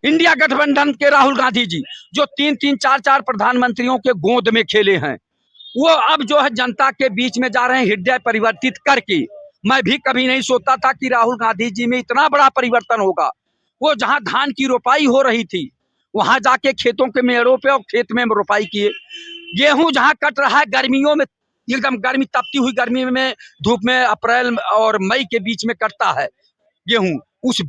India गठबंधन के राहुल गांधी जी जो 3-3, 4-4 प्रधानमंत्रियों के गोद में खेले हैं, वो अब जो है जनता के बीच में जा रहे हैं हृदय परिवर्तित करके। मैं भी कभी नहीं सोचता था कि राहुल गांधी जी में इतना बड़ा परिवर्तन होगा। वो जहां धान की रोपाई हो रही थी, वहां जाके खेतों के मेड़ों पे और खेत में रोपाई किए। गेहूं जहां कट रहा है गर्मियों में, एकदम गर्मी, तपती हुई गर्मी में, धूप में अप्रैल और मई के बीच में कटता है गेहूं, उस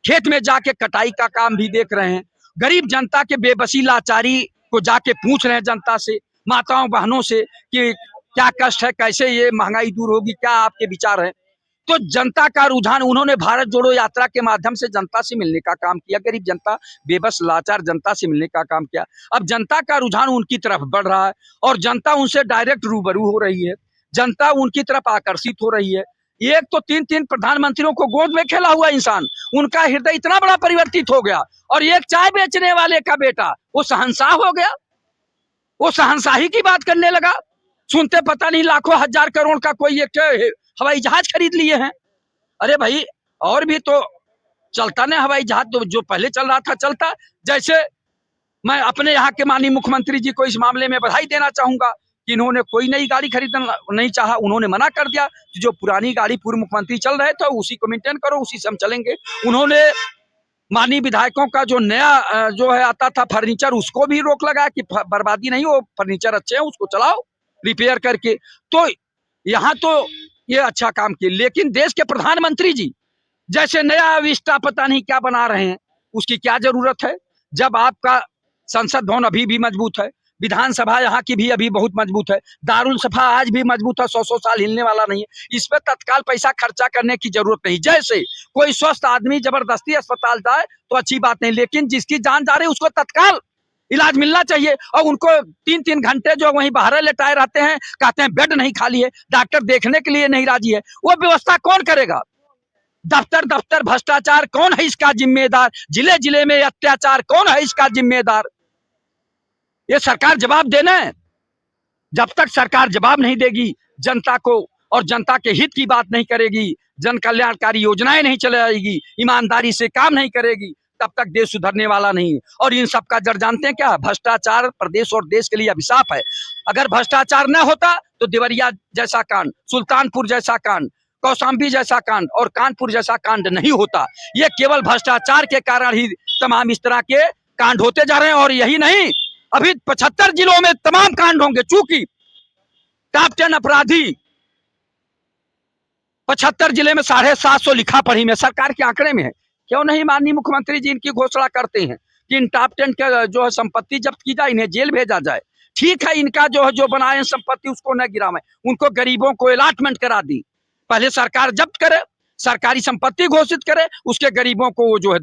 खेत में जाके कटाई का काम भी देख रहे हैं। गरीब जनता के बेबसी लाचारी को जाके पूछ रहे हैं जनता से, माताओं बहनों से कि क्या कष्ट है, कैसे ये महंगाई दूर होगी, क्या आपके विचार हैं। तो जनता का रुझान, उन्होंने भारत जोड़ो यात्रा के माध्यम से जनता से मिलने का काम किया, गरीब जनता, बेबस लाचार जनता से मिलने का काम किया। अब जनता का रुझान उनकी तरफ बढ़ रहा है और जनता उनसे डायरेक्ट रूबरू हो रही है, जनता उनकी तरफ आकर्षित हो रही है। एक तो 3-3 प्रधानमंत्रियों को गोद में खेला हुआ इंसान, उनका हृदय इतना बड़ा परिवर्तित हो गया। और एक चाय बेचने वाले का बेटा वो शहंशाह हो गया, वो शहंशाही की बात करने लगा। सुनते पता नहीं लाखों हजार करोड़ का कोई एक हवाई जहाज खरीद लिए हैं। अरे भाई, और भी तो चलता ना हवाई जहाज, तो जो पहले चल रहा था चलता। जैसे मैं अपने यहाँ के माननीय मुख्यमंत्री जी को इस मामले में बधाई देना चाहूंगा कि इन्होंने कोई नई गाड़ी खरीदना नहीं चाहा, उन्होंने मना कर दिया कि जो पुरानी गाड़ी पूर्व मुख्यमंत्री चल रहे थे उसी को मेंटेन करो, उसी से हम चलेंगे। उन्होंने माननीय विधायकों का जो नया जो है आता था फर्नीचर, उसको भी रोक लगा कि बर्बादी नहीं, वो फर्नीचर अच्छे हैं उसको चलाओ रिपेयर करके। तो यहाँ तो ये अच्छा काम किया, लेकिन देश के प्रधानमंत्री जी जैसे नया विस्टा पता नहीं क्या बना रहे हैं, उसकी क्या जरूरत है जब आपका संसद भवन अभी भी मजबूत है, विधानसभा यहाँ की भी अभी बहुत मजबूत है, दारुल सफा आज भी मजबूत है, 100-100 साल हिलने वाला नहीं है। इस पर तत्काल पैसा खर्चा करने की जरूरत नहीं। जैसे कोई स्वस्थ आदमी जबरदस्ती अस्पताल जाए तो अच्छी बात नहीं, लेकिन जिसकी जान जा रही है उसको तत्काल इलाज मिलना चाहिए। और उनको 3-3 घंटे जो वहीं बाहर लेटाए रहते हैं, कहते हैं बेड नहीं खाली है, डॉक्टर देखने के लिए नहीं राजी है, वो व्यवस्था कौन करेगा। दफ्तर दफ्तर भ्रष्टाचार, कौन है इसका जिम्मेदार। जिले जिले में अत्याचार, कौन है इसका जिम्मेदार। ये सरकार जवाब देना है। जब तक सरकार जवाब नहीं देगी जनता को और जनता के हित की बात नहीं करेगी, जन कल्याणकारी योजनाएं नहीं चलाएगी, ईमानदारी से काम नहीं करेगी, तब तक देश सुधरने वाला नहीं। और इन सब का जड़ जानते हैं क्या, भ्रष्टाचार प्रदेश और देश के लिए अभिशाप है। अगर भ्रष्टाचार न होता तो देवरिया जैसा कांड, सुल्तानपुर जैसा कांड, कौशाम्बी जैसा कांड और कानपुर जैसा कांड नहीं होता। ये केवल भ्रष्टाचार के कारण ही तमाम इस तरह के कांड होते जा रहे हैं। और यही नहीं, अभी 75 जिलों में तमाम कांड होंगे, चूंकि टॉप 10 अपराधी 75 जिले में 750 लिखा पढ़ी में सरकार के आंकड़े में है। क्यों नहीं माननीय मुख्यमंत्री जी इनकी घोषणा करते हैं कि इन टॉप 10 का जो है संपत्ति जब्त की जाए, इन्हें जेल भेजा जाए। ठीक है, इनका जो है जो बनाए संपत्ति उसको न गिरावे, उनको गरीबों को अलॉटमेंट करा दी। पहले सरकार जब्त करे, सरकारी संपत्ति घोषित करे, उसके गरीबों को वो जो है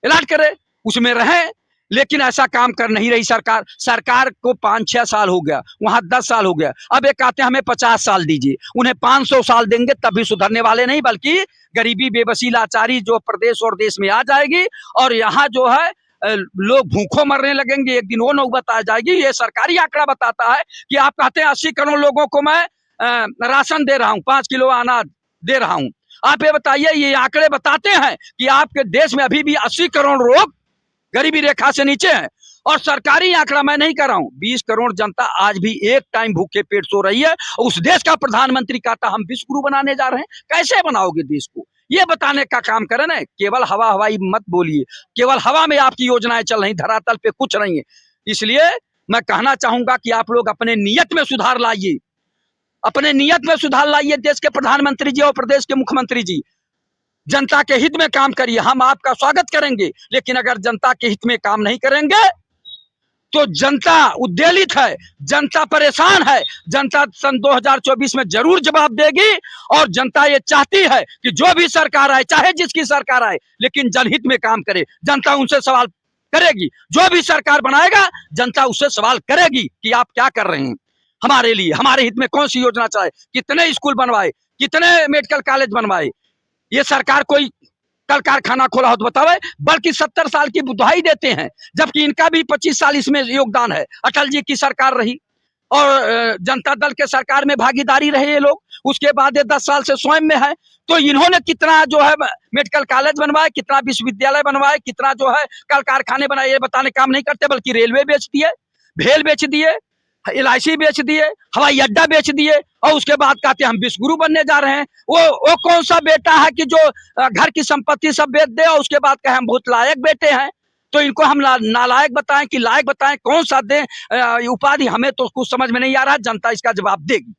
अलॉट करे, उसमें रहे। लेकिन ऐसा काम कर नहीं रही सरकार। सरकार को 5-6 साल हो गया, वहां 10 साल हो गया, अब ये कहते हैं हमें 50 साल दीजिए। उन्हें 500 साल देंगे तब भी सुधरने वाले नहीं, बल्कि गरीबी बेबसी लाचारी जो प्रदेश और देश में आ जाएगी और यहाँ जो है लोग भूखों मरने लगेंगे। एक दिन वो नौबत आ जाएगी। ये सरकारी आंकड़ा बताता है कि आप कहते हैं 80 करोड़ लोगों को मैं राशन दे रहा हूँ, 5 किलो अनाज दे रहा हूँ। आप ये बताइए, ये आंकड़े बताते हैं कि आपके देश में अभी भी 80 करोड़ लोग गरीबी रेखा से नीचे है। और सरकारी आंकड़ा मैं नहीं कर रहा हूं, 20 करोड़ जनता आज भी एक टाइम भूखे पेट सो रही है। उस देश का प्रधानमंत्री कहता हम विश्व गुरु बनाने जा रहे हैं। कैसे बनाओगे देश को, ये बताने का काम करें ना। केवल हवा हवाई मत बोलिए, केवल हवा में आपकी योजनाएं चल रही, धरातल पे कुछ नहीं है। इसलिए मैं कहना चाहूंगा कि आप लोग अपने नियत में सुधार लाइए, अपने नियत में सुधार लाइए। देश के प्रधानमंत्री जी और प्रदेश के मुख्यमंत्री जी, जनता के हित में काम करिए, हम आपका स्वागत करेंगे। लेकिन अगर जनता के हित में काम नहीं करेंगे तो जनता उद्वेलित है, जनता परेशान है। जनता सन 2024 में जरूर जवाब देगी। और जनता ये चाहती है कि जो भी सरकार आए, चाहे जिसकी सरकार आए, लेकिन जनहित में काम करे। जनता उनसे सवाल करेगी, जो भी सरकार बनाएगा जनता उससे सवाल करेगी कि आप क्या कर रहे हैं हमारे लिए, हमारे हित में कौन सी योजना चाहे, कितने स्कूल बनवाए, कितने मेडिकल कॉलेज बनवाए। ये सरकार कोई कल कारखाना खोला हो तो बतावे, बल्कि 70 साल की बधाई देते हैं, जबकि इनका भी 25 साल इसमें योगदान है। अटल जी की सरकार रही और जनता दल के सरकार में भागीदारी रहे ये लोग। उसके बाद ये 10 साल से स्वयं में है। तो इन्होंने कितना जो है मेडिकल कॉलेज बनवाए, कितना विश्वविद्यालय बनवाए, कितना जो है कल कारखाने बनाए, ये बताने काम नहीं करते, बल्कि रेलवे बेच दिए, भेल बेच दिए, LIC बेच दिए, हवाई अड्डा बेच दिए, और उसके बाद कहते हैं हम विश्वगुरु बनने जा रहे हैं। वो कौन सा बेटा है कि जो घर की संपत्ति सब बेच दे और उसके बाद कहे हम बहुत लायक बेटे हैं। तो इनको हम नालायक बताएं कि लायक बताएं, कौन सा दें उपाधि, हमें तो कुछ समझ में नहीं आ रहा है, जनता इसका जवाब देगी।